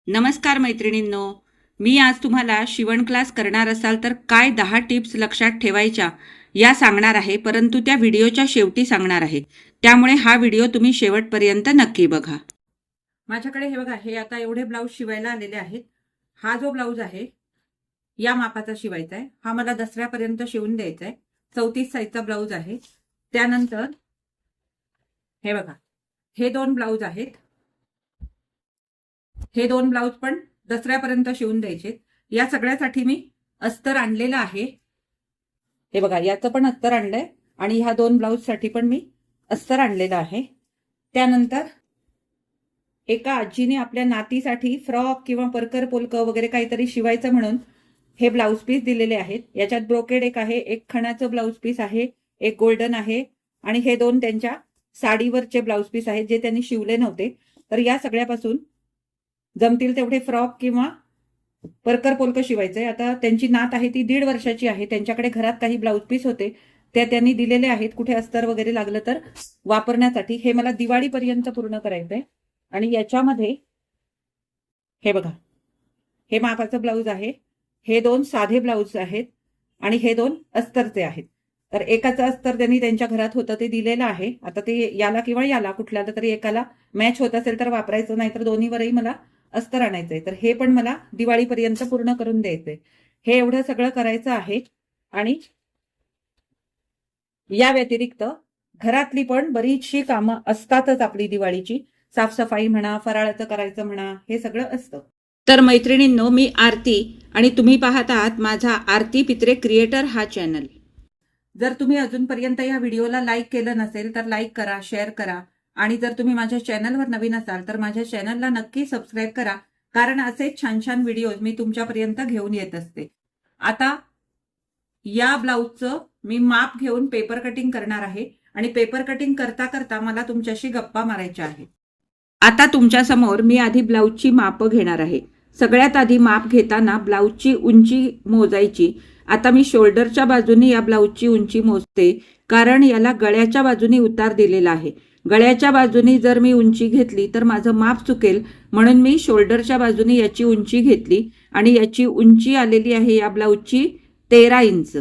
नमस्कार मैत्रिणींनो, मी आज तुम्हाला शिवण क्लास करणार असाल तर काय 10 टिप्स लक्षात ठेवायच्या या सांगणार आहे, परंतु त्या व्हिडिओच्या शेवटी सांगणार आहे. त्यामुळे हा व्हिडिओ तुम्ही शेवटपर्यंत नक्की बघा. माझ्याकडे हे बघा, हे आता एवढे ब्लाऊज शिवायला आलेले आहेत. हा जो ब्लाऊज आहे या मापाचा शिवायचा आहे. हा मला दसऱ्यापर्यंत शिवून द्यायचा आहे. 34 साईजचा ब्लाऊज आहे. त्यानंतर हे बघा, हे 2 ब्लाऊज आहेत. हे 2 ब्लाऊज पण दसऱ्यापर्यंत शिवून द्यायचे. या सगळ्यासाठी मी अस्तर आणलेलं आहे. हे बघा, याचं पण अस्तर आणलंय आणि ह्या 2 ब्लाऊजसाठी पण मी अस्तर आणलेलं आहे. त्यानंतर एका आजीने आपल्या नातीसाठी फ्रॉक किंवा परकर पोलकं वगैरे काहीतरी शिवायचं म्हणून हे ब्लाऊज पीस दिलेले आहेत. याच्यात ब्रोकेड एक आहे, एक खणाचं ब्लाऊज पीस आहे, एक गोल्डन आहे आणि हे 2 त्यांच्या साडीवरचे ब्लाऊज पीस आहेत जे त्यांनी शिवले नव्हते. तर या सगळ्यापासून जमतील तेवढे फ्रॉक किंवा परकर पोलकं शिवायचंय. आता त्यांची नात आहे ती 1.5 वर्षाची आहे. त्यांच्याकडे घरात काही ब्लाऊज पीस होते, त्या त्यांनी दिलेले आहेत. कुठे अस्तर वगैरे लागलं तर वापरण्यासाठी. हे मला दिवाळीपर्यंत पूर्ण करायचंय. आणि याच्यामध्ये हे बघा, हे मापाचं ब्लाऊज आहे, हे 2 साधे ब्लाऊज आहेत आणि हे 2 अस्तरचे आहेत. तर एकाचं अस्तर त्यांनी त्यांच्या घरात होतं ते दिलेलं आहे. आता ते याला किंवा याला कुठल्याला तरी एकाला मॅच होत असेल तर वापरायचं, नाही तर दोन्हीवरही मला अस्तर आणायचंय. तर हे पण मला दिवाळीपर्यंत पूर्ण करून द्यायचंय. हे एवढं सगळं करायचं आहे. आणि या व्यतिरिक्त घरातली पण बरीचशी कामं असतातच आपली दिवाळीची. साफसफाई म्हणा, फराळाचं करायचं म्हणा, हे सगळं असतं. तर मैत्रिणींनो, मी आरती आणि तुम्ही पाहत आहात माझा आरती पित्रे क्रिएटर हा चॅनल. जर तुम्ही अजूनपर्यंत या व्हिडिओला लाईक केलं नसेल तर लाईक करा, शेअर करा. आणि जर तुम्ही माझ्या चॅनलवर नवीन असाल तर माझ्या चॅनलला नक्की सबस्क्राईब करा, कारण असे छान छान व्हिडिओज मी तुमच्यापर्यंत घेऊन येत असते. आता या ब्लाऊजचं मी माप घेऊन पेपर कटिंग करणार आहे आणि पेपर कटिंग करता करता मला तुमच्याशी गप्पा मारायच्या आहेत. आता तुमच्या समोर मी आधी ब्लाऊजची मापं घेणार आहे. सगळ्यात आधी माप घेताना ब्लाऊजची उंची मोजायची. आता मी शोल्डरच्या बाजूने या ब्लाऊजची उंची मोजते, कारण याला गळ्याच्या बाजूने उतार दिलेला आहे. गळ्याच्या बाजूने जर मी उंची घेतली तर माझं माप चुकेल, म्हणून मी शोल्डरच्या बाजूने याची उंची घेतली आणि याची उंची आलेली आहे या ब्लाऊजची 13 इंच.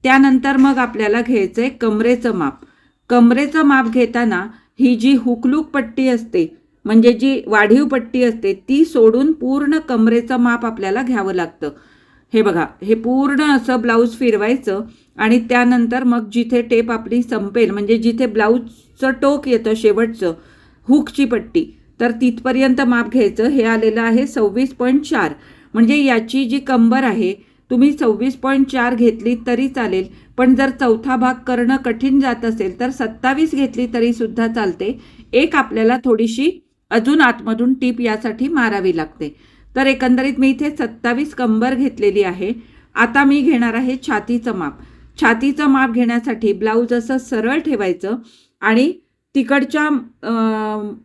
त्यानंतर मग आपल्याला घ्यायचंय कमरेचं माप. कमरेचं माप घेताना ही जी हुकलूक पट्टी असते, म्हणजे जी वाढीव पट्टी असते, ती सोडून पूर्ण कमरेचं माप आपल्याला घ्यावं लागतं. हे बघा, हे पूर्ण असं ब्लाऊज फिरवायचं आणि त्यानंतर मग जिथे टेप आपली संपेल, म्हणजे जिथे ब्लाऊजचं टोक येतं शेवटचं, हुकची पट्टी, तर तिथपर्यंत माप घ्यायचं. हे आलेलं आहे 26.4. म्हणजे याची जी कंबर आहे तुम्ही 26.4 घेतली तरी चालेल, पण जर चौथा भाग करणं कठीण जात असेल तर 27 घेतली तरी सुद्धा चालते. एक आपल्याला थोडीशी अजून आतमधून टीप यासाठी मारावी लागते. तर एकंदरीत मी इथे 27 कंबर घेतलेली आहे. आता मी घेणार आहे छातीचं माप. छातीचं माप घेण्यासाठी ब्लाऊज असं सरळ ठेवायचं आणि तिकडच्या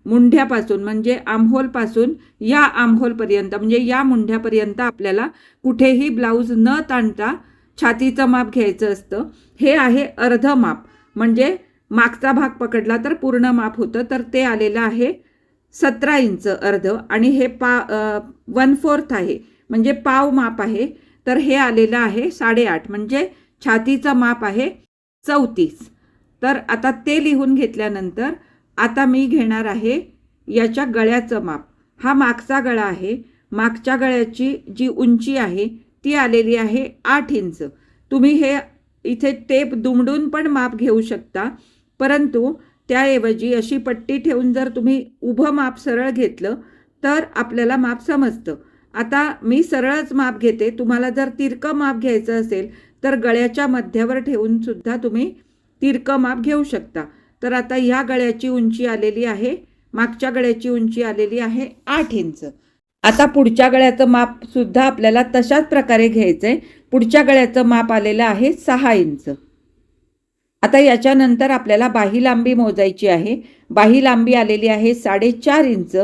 मुंढ्यापासून, म्हणजे आमहोलपासून या आमहोलपर्यंत, म्हणजे या मुंढ्यापर्यंत आपल्याला कुठेही ब्लाऊज न ताणता छातीचं माप घ्यायचं असतं. हे आहे अर्ध माप, म्हणजे मागचा भाग पकडला तर पूर्ण माप होतं. तर ते आलेलं आहे 17 इंच अर्ध आणि हे 1/4 आहे, म्हणजे पाव माप आहे. तर हे आलेलं आहे 8.5, म्हणजे छातीचं माप आहे 34. तर आता ते लिहून घेतल्यानंतर आता मी घेणार आहे याच्या गळ्याचं माप. हा मागचा गळा आहे. मागच्या गळ्याची जी उंची आहे ती आलेली आहे 8 इंच. तुम्ही हे इथे टेप दुमडून पण माप घेऊ शकता, परंतु त्याऐवजी अशी पट्टी ठेवून जर तुम्ही उभं माप सरळ घेतलं तर आपल्याला माप समजतं. आता मी सरळच माप घेते. तुम्हाला जर तिरकं माप घ्यायचं असेल तर गळ्याच्या मध्यावर ठेवून सुद्धा तुम्ही तिरकं माप घेऊ शकता. तर आता ह्या गळ्याची उंची आलेली आहे, मागच्या गळ्याची उंची आलेली आहे 8 इंच. आता पुढच्या गळ्याचं माप सुद्धा आपल्याला तशाच प्रकारे घ्यायचंय. पुढच्या गळ्याचं माप आलेलं आहे 6 इंच. आता याच्यानंतर आपल्याला बाही लांबी मोजायची आहे. बाही लांबी आलेली आहे 4.5 इंच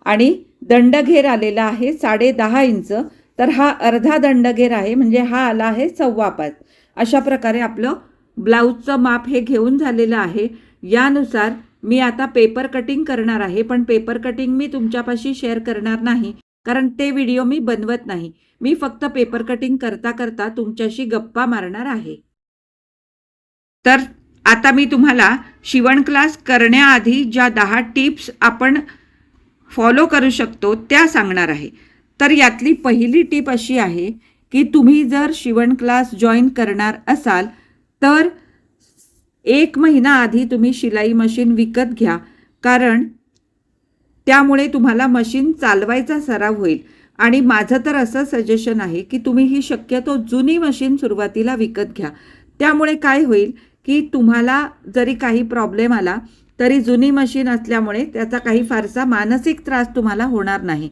आणि दंडघेर आलेला आहे 10.5 इंच. तर हा अर्धा दंडघेर आहे, म्हणजे हा आला आहे 5.25. अशा प्रकारे आपलं ब्लाऊजचं माप हे घेऊन झालेलं आहे. यानुसार मी आता पेपर कटिंग करणार आहे, पण पेपर कटिंग मी तुमच्यापाशी शेअर करणार नाही. कारण ते व्हिडिओ मी बनवत नाही. मी फक्त पेपर कटिंग करता करता तुमच्याशी गप्पा मारणार आहे. तर आता मी तुम्हाला शिवण क्लास करण्याआधी ज्या 10 टिप्स आपण फॉलो करू शकतो त्या सांगणार आहे. तर यातली पहिली टीप अशी आहे की तुम्ही जर शिवण क्लास जॉईन करणार असाल तर 1 महिना आधी तुम्ही शिलाई मशीन विकत घ्या, कारण त्यामुळे तुम्हाला मशीन चालवायचा सराव होईल. आणि माझं तर असं सजेशन आहे की तुम्ही ही शक्यतो जुनी मशीन सुरुवातीला विकत घ्या. त्यामुळे काय होईल की तुम्हाला जरी काही प्रॉब्लेम आला तरी जुनी मशीन असल्यामुळे त्याचा काही फारसा मानसिक त्रास तुम्हाला होणार नाही.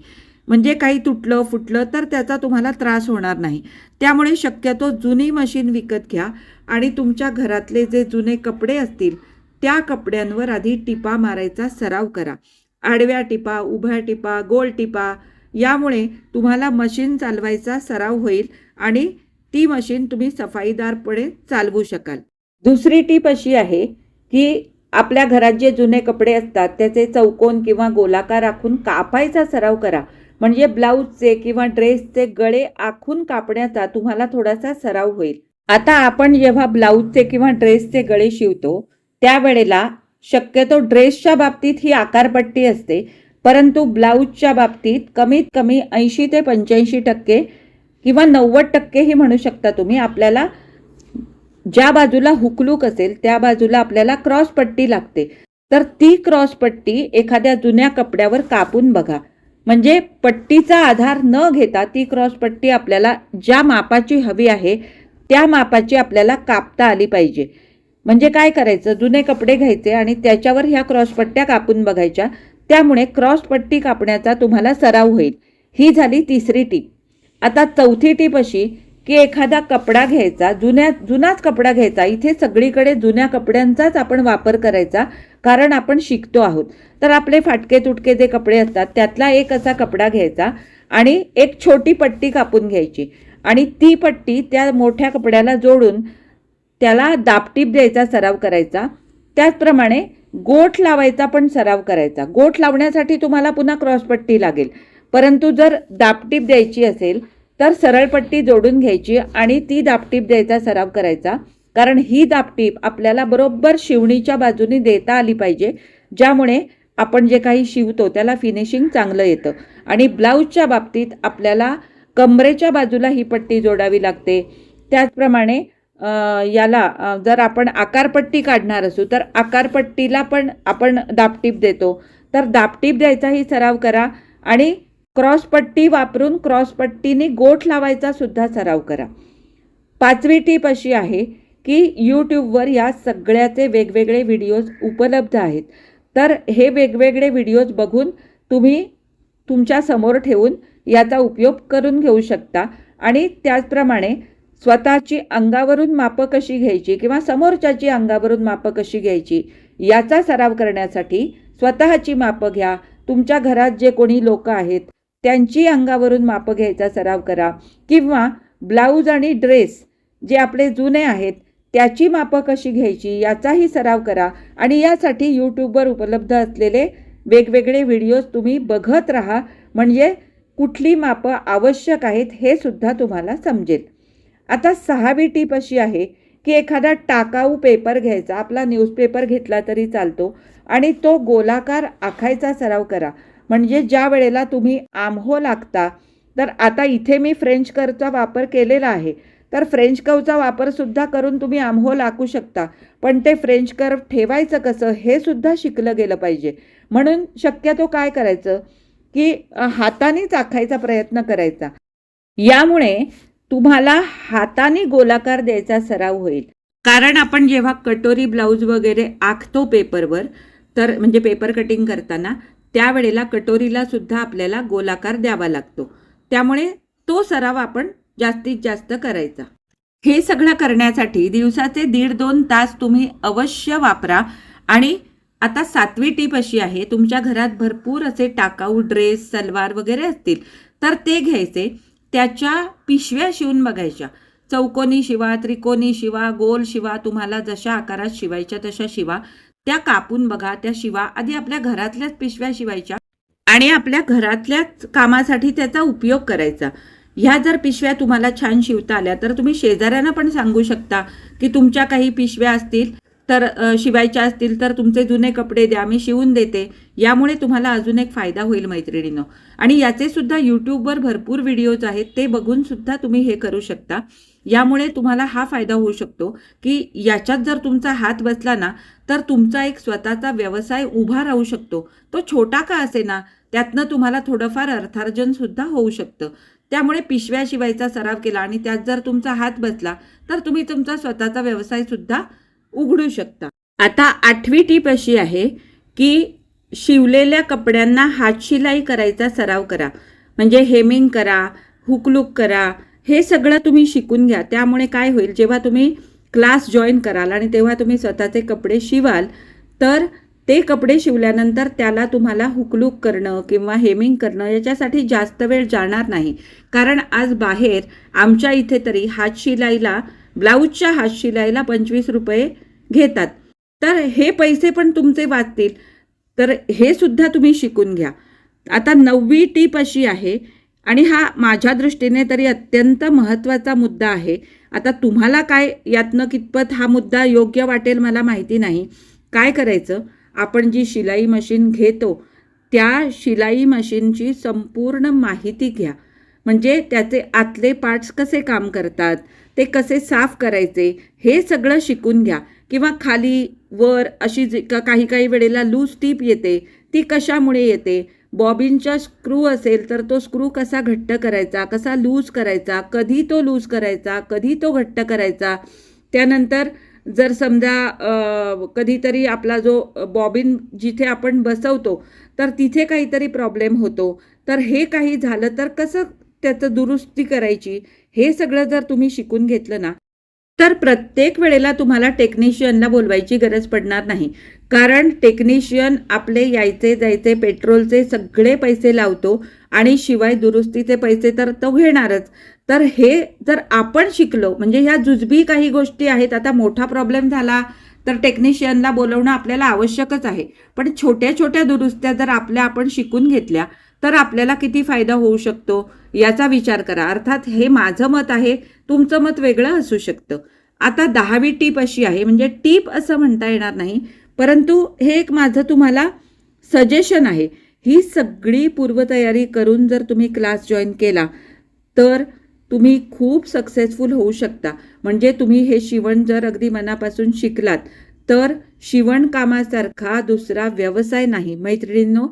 म्हणजे काही तुटलं फुटलं तर त्याचा तुम्हाला त्रास होणार नाही. त्यामुळे शक्यतो जुनी मशीन विकत घ्या आणि तुमच्या घरातले जे जुने कपडे असतील त्या कपड्यांवर आधी टिपा मारायचा सराव करा. आडव्या टिपा, उभ्या टिपा, गोल टिपा. यामुळे तुम्हाला मशीन चालवायचा सराव होईल आणि ती मशीन तुम्ही सफाईदारपणे चालवू शकाल. दुसरी टीप अशी आहे की आपल्या घरात जे जुने कपडे असतात त्याचे चौकोन किंवा गोलाकार आखून कापायचा सराव करा. म्हणजे ब्लाऊजचे किंवा ड्रेसचे गळे आखून कापण्याचा तुम्हाला थोडासा सराव होईल. आता आपण जेव्हा ब्लाऊजचे किंवा ड्रेसचे गळे शिवतो त्यावेळेला शक्यतो ड्रेसच्या बाबतीत ही आकारपट्टी असते, परंतु ब्लाऊजच्या बाबतीत कमीत कमी 80 ते 85% किंवा 90% ही म्हणू शकता तुम्ही, आपल्याला ज्या बाजूला हुकलूक असेल त्या बाजूला आपल्याला क्रॉस पट्टी लागते. तर ती क्रॉस पट्टी एखाद्या जुन्या कपड्यावर कापून बघा. म्हणजे पट्टीचा आधार न घेता ती क्रॉस पट्टी आपल्याला ज्या मापाची हवी आहे त्या मापाची आपल्याला कापता आली पाहिजे. म्हणजे काय करायचं, जुने कपडे घ्यायचे आणि त्याच्यावर ह्या क्रॉस पट्ट्या कापून बघायच्या. त्यामुळे क्रॉस पट्टी कापण्याचा तुम्हाला सराव होईल. ही झाली तिसरी टीप. आता चौथी टीप अशी की एखादा कपडा घ्यायचा, जुनाच कपडा घ्यायचा. इथे सगळीकडे जुन्या कपड्यांचाच आपण वापर करायचा, कारण आपण शिकतो आहोत. तर आपले फाटके तुटके जे कपडे असतात त्यातला एक असा कपडा घ्यायचा आणि एक छोटी पट्टी कापून घ्यायची आणि ती पट्टी त्या मोठ्या कपड्याला जोडून त्याला दाबटीप द्यायचा सराव करायचा. त्याचप्रमाणे गोठ लावायचा पण सराव करायचा. गोठ लावण्यासाठी तुम्हाला पुन्हा क्रॉसपट्टी लागेल, परंतु जर दाबटीप द्यायची असेल तर सरळ पट्टी जोडून घ्यायची आणि ती दाबटीप द्यायचा सराव करायचा. कारण ही दाबटीप आपल्याला बरोबर शिवणीच्या बाजूने देता आली पाहिजे, ज्यामुळे आपण जे काही शिवतो त्याला फिनिशिंग चांगलं येतं. आणि ब्लाऊजच्या बाबतीत आपल्याला कमरेच्या बाजूला ही पट्टी जोडावी लागते. त्याचप्रमाणे याला जर आपण आकारपट्टी काढणार असू तर आकारपट्टीला पण आपण दाबटीप देतो. तर दाबटीप द्यायचाही सराव करा आणि क्रॉसपट्टी वापरून क्रॉसपट्टीने गोठ लावायचा सुद्धा सराव करा. पाचवी टीप अशी आहे की यूट्यूबवर या सगळ्याचे वेगवेगळे व्हिडिओज उपलब्ध आहेत. तर हे वेगवेगळे व्हिडिओज बघून तुम्ही तुमच्या समोर ठेवून याचा उपयोग करून घेऊ शकता. आणि त्याचप्रमाणे स्वतःची अंगावरून मापं कशी घ्यायची किंवा समोरच्याची अंगावरून मापं कशी घ्यायची याचा सराव करण्यासाठी स्वतःची मापं घ्या. तुमच्या घरात जे कोणी लोक आहेत त्यांची अंगावरून मापं घ्यायचा सराव करा. किंवा ब्लाऊज आणि ड्रेस जे आपले जुने आहेत त्याची मापं कशी घ्यायची याचाही सराव करा. आणि यासाठी यूट्यूबवर उपलब्ध असलेले वेगवेगळे व्हिडिओज तुम्ही बघत राहा, म्हणजे कुठली मापं आवश्यक आहेत हे सुद्धा तुम्हाला समजेल. आता 6वी टीप अशी आहे की एखादा टाकाऊ पेपर घ्यायचा, आपला न्यूजपेपर घेतला तरी चालतो, आणि तो गोलाकार आखायचा सराव करा. म्हणजे ज्या वेळेला तुम्ही आमहोल आखता, तर आता इथे मी फ्रेंच कर्वचा वापर केलेला आहे, तर फ्रेंच कर्वचा वापरसुद्धा करून तुम्ही आमहोल आखू शकता. पण ते फ्रेंच कर्व ठेवायचं कसं हे सुद्धा शिकलं गेलं पाहिजे. म्हणून शक्यतो काय करायचं की हातानेच आखायचा प्रयत्न करायचा. यामुळे तुम्हाला हाताने गोलाकार द्यायचा सराव होईल. कारण आपण जेव्हा कटोरी ब्लाऊज वगैरे आखतो पेपरवर, तर म्हणजे पेपर कटिंग करताना त्यावेळेला कटोरीला सुद्धा आपल्याला गोलाकार द्यावा लागतो. त्यामुळे तो सराव आपण जास्तीत जास्त करायचा. हे सगळं करण्यासाठी दिवसाचे 1.5-2 तास तुम्ही अवश्य वापरा. आणि आता 7वी टीप अशी आहे, तुमच्या घरात भरपूर असे टाकाऊ ड्रेस, सलवार वगैरे असतील तर ते घ्यायचे, त्याच्या पिशव्या शिवून बघायच्या. चौकोनी शिवा, त्रिकोणी शिवा, गोल शिवा, तुम्हाला जशा आकारात शिवायच्या तशा शिवा. त्या कापून बघा, त्या शिवा. आधी आपल्या घरातल्याच पिशव्या शिवायच्या आणि आपल्या घरातल्याच कामासाठी त्याचा उपयोग करायचा. ह्या जर पिशव्या तुम्हाला छान शिवता आल्या तर तुम्ही शेजाऱ्यांना पण सांगू शकता की तुमच्या काही पिशव्या असतील तर शिवायच्या असतील तर तुमचे जुने कपडे द्या, मी शिवून देते. यामुळे तुम्हाला अजून एक फायदा होईल मैत्रिणींनो. आणि याचे सुद्धा यूट्यूबवर भरपूर व्हिडिओज आहेत, ते बघून सुद्धा तुम्ही हे करू शकता. यामुळे तुम्हाला हा फायदा होऊ शकतो की याच्यात जर तुमचा हात बसला ना तर तुमचा एक स्वतःचा व्यवसाय उभा राहू शकतो. तो छोटा का असेना, त्यातनं तुम्हाला थोडंफार अर्थार्जन सुद्धा होऊ शकतं. त्यामुळे पिशव्या शिवायचा सराव केला आणि त्यात जर तुमचा हात बसला तर तुम्ही तुमचा स्वतःचा व्यवसाय सुद्धा उघडू शकता. आता 8वी टीप अशी आहे की शिवलेल्या कपड्यांना हातशिलाई करायचा सराव करा. म्हणजे हेमिंग करा, हुकलूक करा, हे सगळं तुम्ही शिकून घ्या. त्यामुळे काय होईल, जेव्हा तुम्ही क्लास जॉईन कराल आणि तेव्हा तुम्ही स्वतःचे कपडे शिवाल तर ते कपडे शिवल्यानंतर त्याला तुम्हाला हुकलूक करणं किंवा हेमिंग करणं याच्यासाठी जास्त वेळ जाणार नाही. कारण आज बाहेर आमच्या इथे तरी हातशिलाईला, ब्लाऊजच्या हातशिलाईला 25 रुपये घेतात. तर हे पैसे पण तुमचे वाचतील. तर हे सुद्धा तुम्ही शिकून घ्या. आता 9वी टीप अशी आहे आणि हा माझ्या दृष्टीने तरी अत्यंत महत्त्वाचा मुद्दा आहे. आता तुम्हाला काय यातनं कितपत हा मुद्दा योग्य वाटेल मला माहिती नाही. काय करायचं, आपण जी शिलाई मशीन घेतो त्या शिलाई मशीनची संपूर्ण माहिती घ्या. म्हणजे त्याचे आतले पार्ट्स कसे काम करतात, ते कसे साफ करायचे, हे सगळं शिकून घ्या. किंवा खाली वर अशी काही काही वेळेला लूज टीप येते, ती कशामुळे येते. बॉबिनचा स्क्रू असेल तर तो स्क्रू कसा घट्ट करायचा, कसा लूज करायचा, कधी तो लूज करायचा, कधी तो घट्ट करायचा. त्यानंतर जर समजा कधीतरी आपला जो बॉबिन जिथे आपण बसवतो तर तिथे काहीतरी प्रॉब्लेम होतो, तर हे काही झालं तर कसं त्याचं दुरुस्ती करायची, हे सगळं जर तुम्ही शिकून घेतलं ना तर प्रत्येक वेळेला तुम्हाला टेक्निशियनला बोलवायची गरज पडणार नाही. कारण टेक्निशियन आपले यायचे जायचे पेट्रोलचे सगळे पैसे लावतो आणि शिवाय दुरुस्तीचे पैसे तर तो घेणारच. तर हे जर आपण शिकलो, म्हणजे ह्या जुजबी काही गोष्टी आहेत. आता मोठा प्रॉब्लेम झाला तर टेक्निशियनला बोलवणं आपल्याला आवश्यकच आहे. पण छोट्या छोट्या दुरुस्त्या जर आपण शिकून घेतल्या तर आपल्याला किती फायदा होऊ शकतो याचा विचार करा. अर्थात हे माझं मत आहे, तुमचं मत वेगळं असू शकतं. आता 10वी टीप अशी आहे, म्हणजे टीप असं म्हणता येणार नाही, परंतु हे एक माझं तुम्हाला सजेशन आहे. ही सगळी पूर्वतयारी करून जर तुम्ही क्लास जॉईन केला तर तुम्ही खूप सक्सेसफुल होऊ शकता. म्हणजे तुम्ही हे शिवण जर अगदी मनापासून शिकलात तर शिवणकामासारखा दुसरा व्यवसाय नाही. मैत्रिणींनो,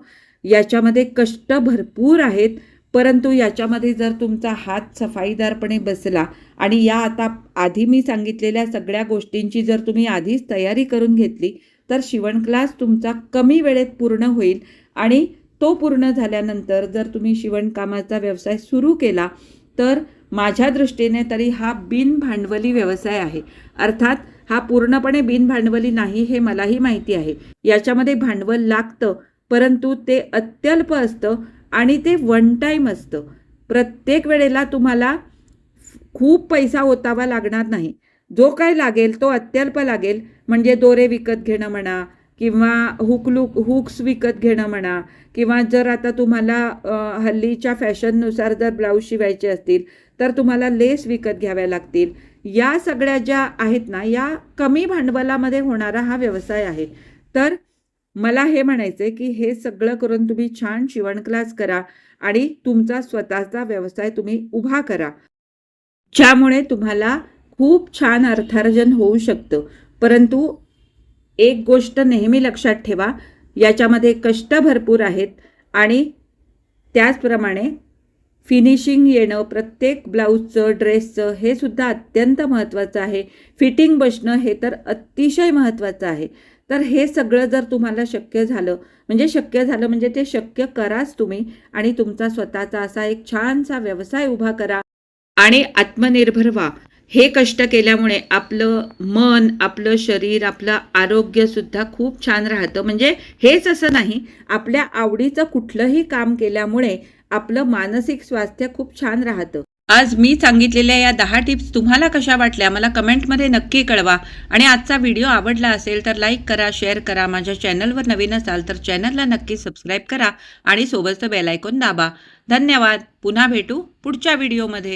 याच्यामध्ये कष्ट भरपूर आहेत, परंतु याच्यामध्ये जर तुमचा हात सफाईदारपणे बसला आणि या आता आधी मी सांगितलेल्या सगळ्या गोष्टींची जर तुम्ही आधीच तयारी करून घेतली तर शिवण क्लास तुमचा कमी वेळेत पूर्ण होईल. आणि तो पूर्ण झाल्यानंतर जर तुम्ही शिवणकामाचा व्यवसाय सुरू केला तर माझ्या दृष्टीने तरी हा बिनभांडवली व्यवसाय आहे. अर्थात हा पूर्णपणे बिनभांडवली नाही हे मलाही माहिती आहे. याच्यामध्ये भांडवल लागतं, परंतु ते अत्यल्प असतं आणि ते वन टाईम असतं. प्रत्येक वेळेला तुम्हाला खूप पैसा ओतावा लागणार नाही. जो काय लागेल तो अत्यल्प लागेल. म्हणजे दोरे विकत घेणं म्हणा किंवा हुक्स विकत घेणं म्हणा, किंवा जर आता तुम्हाला हल्लीच्या फॅशननुसार जर ब्लाऊज शिवायचे असतील तर तुम्हाला लेस विकत घ्याव्या लागतील. या सगळ्या ज्या आहेत ना, या कमी भांडवलामध्ये होणारा हा व्यवसाय आहे. तर मला हे म्हणायचं की हे सगळं करून तुम्ही छान शिवण क्लास करा आणि तुमचा स्वतःचा व्यवसाय तुम्ही उभा करा, ज्यामुळे तुम्हाला खूप छान अर्थार्जन होऊ शकतं. परंतु एक गोष्ट नेहमी लक्षात ठेवा, याच्यामध्ये कष्ट भरपूर आहेत आणि त्याचप्रमाणे फिनिशिंग येणं प्रत्येक ब्लाऊजचं, ड्रेसचं, हे सुद्धा अत्यंत महत्त्वाचं आहे. फिटिंग बसणं हे तर अतिशय महत्त्वाचं आहे. तर हे सगळं जर तुम्हाला शक्य झालं म्हणजे ते शक्य कराच तुम्ही आणि तुमचा स्वतःचा असा एक छानसा व्यवसाय उभा करा आणि आत्मनिर्भर व्हा. हे कष्ट केल्यामुळे आपलं मन, आपलं शरीर, आपलं आरोग्यसुद्धा खूप छान राहतं. म्हणजे हेच असं नाही, आपल्या आवडीचं कुठलंही काम केल्यामुळे आपलं मानसिक स्वास्थ्य खूप छान राहतं. आज मी सांगितलेल्या या 10 टिप्स तुम्हाला कशा वाटल्या मला कमेंटमध्ये नक्की कळवा. आणि आजचा व्हिडिओ आवडला असेल तर लाईक करा, शेअर करा. माझ्या चॅनलवर नवीन असाल तर चॅनलला नक्की सबस्क्राईब करा आणि सोबतचं बेल आयकॉन दाबा. धन्यवाद. पुन्हा भेटू पुढच्या व्हिडिओमध्ये.